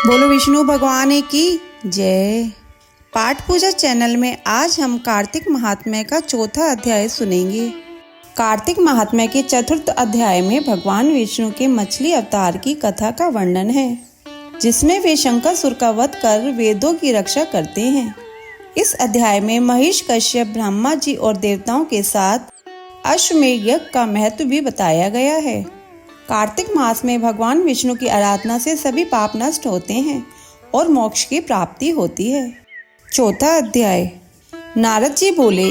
बोलो विष्णु भगवान की जय। पाठ पूजा चैनल में आज हम कार्तिक महात्म्य का चौथा अध्याय सुनेंगे। कार्तिक महात्म्य के चतुर्थ अध्याय में भगवान विष्णु के मछली अवतार की कथा का वर्णन है, जिसमें वे शंकासुर का वध कर वेदों की रक्षा करते हैं। इस अध्याय में महिष कश्यप, ब्रह्मा जी और देवताओं के साथ अश्वमेध यज्ञ का महत्व भी बताया गया है। कार्तिक मास में भगवान विष्णु की आराधना से सभी पाप नष्ट होते हैं और मोक्ष की प्राप्ति होती है। चौथा अध्याय। नारद जी बोले,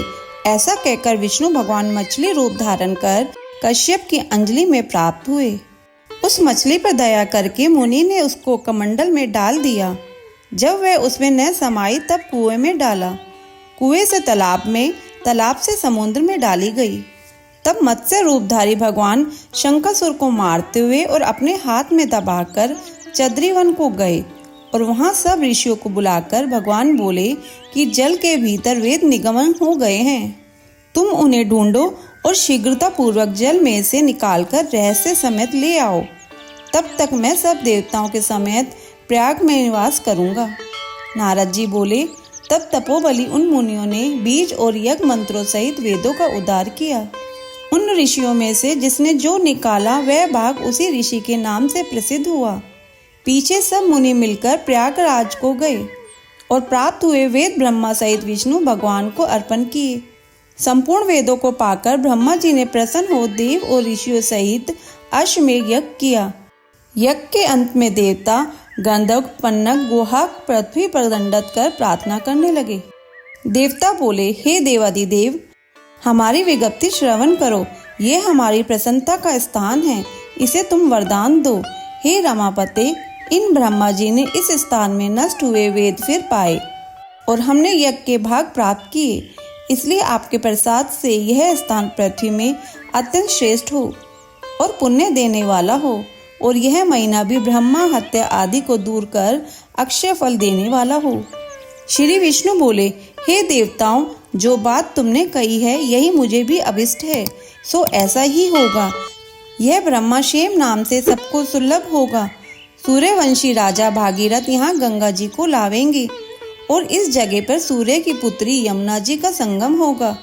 ऐसा कहकर विष्णु भगवान मछली रूप धारण कर कश्यप की अंजलि में प्राप्त हुए। उस मछली पर दया करके मुनि ने उसको कमंडल में डाल दिया। जब वह उसमें न समाई तब कुएं में डाला। कुएं से तालाब में, तालाब से समुद्र में डाली गई। तब मत्स्य रूपधारी भगवान शंकासुर को मारते हुए और अपने हाथ में दबाकर चद्रीवन को गए और वहां सब ऋषियों को बुलाकर भगवान बोले कि जल के भीतर वेद निगमन हो गए हैं। तुम उन्हें ढूंढो और शीघ्रता पूर्वक जल में से निकालकर रहस्य समेत ले आओ। तब तक मैं सब देवताओं के समेत प्रयाग में निवास करूंगा। नारद जी बोले, तब तपोबली उन मुनियों ने बीज और यज्ञ मंत्रों सहित वेदों का उद्धार किया। उन ऋषियों में से जिसने जो निकाला वह भाग उसी ऋषि के नाम से प्रसिद्ध हुआ। पीछे सब मुनि मिलकर प्रयागराज को गए और प्राप्त हुए वेद ब्रह्मा सहित विष्णु भगवान को अर्पण किए। संपूर्ण वेदों को पाकर ब्रह्मा जी ने प्रसन्न हो देव और ऋषियों सहित अश्वमेध यज्ञ किया। यज्ञ के अंत में देवता गंधर्व, पन्नग, गुहाक पृथ्वी पर दंडवत कर प्रार्थना करने लगे। देवता बोले, हे देवादिदेव, हमारी विज्ञप्ति श्रवण करो। ये हमारी प्रसन्नता का स्थान है, इसे तुम वरदान दो। हे रमापते, इन ब्रह्मा जी ने इस स्थान में नष्ट हुए वेद फिर पाए और हमने यज्ञ के भाग प्राप्त किए, इसलिए आपके प्रसाद से यह स्थान पृथ्वी में अत्यंत श्रेष्ठ हो और पुण्य देने वाला हो, और यह महीना भी ब्रह्मा हत्या आदि को दूर कर अक्षय फल देने वाला हो। श्री विष्णु बोले, हे देवताओं, जो बात तुमने कही है यही मुझे भी अभिष्ट है, सो ऐसा ही होगा। यह ब्रह्माशेम नाम से सबको सुलभ होगा। सूर्यवंशी राजा भागीरथ यहाँ गंगा जी को लावेंगे और इस जगह पर सूर्य की पुत्री यमुना जी का संगम होगा।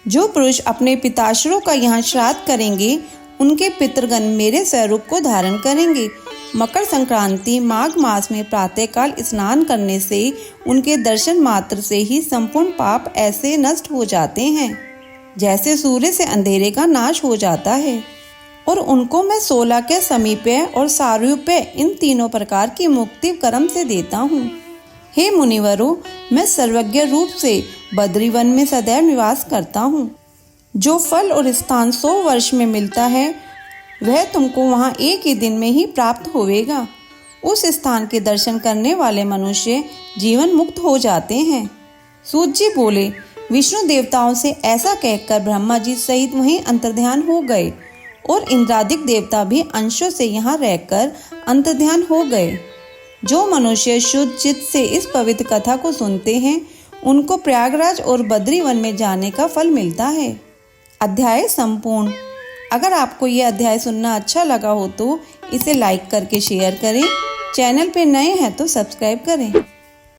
जो पुरुष अपने पिताश्रों का यहाँ श्राद्ध करेंगे उनके पितृगण मेरे स्वरूप को धारण करेंगे। मकर संक्रांति माघ मास में प्रातःकाल स्नान करने से उनके दर्शन मात्र से ही संपूर्ण पाप ऐसे नष्ट हो जाते हैं जैसे सूर्य से अंधेरे का नाश हो जाता है, और उनको मैं 16 के समीप्य और सारूप्य इन तीनों प्रकार की मुक्ति कर्म से देता हूँ। हे मुनिवरों, मैं सर्वज्ञ रूप से बद्रीवन में सदैव निवास करता हूँ। जो फल और स्थान 100 वर्ष में मिलता है वह तुमको वहाँ एक ही दिन में ही प्राप्त होवेगा। उस स्थान के दर्शन करने वाले मनुष्य जीवन मुक्त हो जाते हैं। सूत जी बोले, विष्णु देवताओं से ऐसा कहकर ब्रह्मा जी सहित वहीं अंतर्ध्यान हो गए और इंद्रादिक देवता भी अंशों से यहाँ रहकर अंतर्ध्यान हो गए। जो मनुष्य शुद्ध चित्त से इस पवित्र कथा को सुनते हैं उनको प्रयागराज और बद्रीवन में जाने का फल मिलता है। अध्याय संपूर्ण। अगर आपको ये अध्याय सुनना अच्छा लगा हो तो इसे लाइक करके शेयर करें। चैनल पे नए हैं तो सब्सक्राइब करें।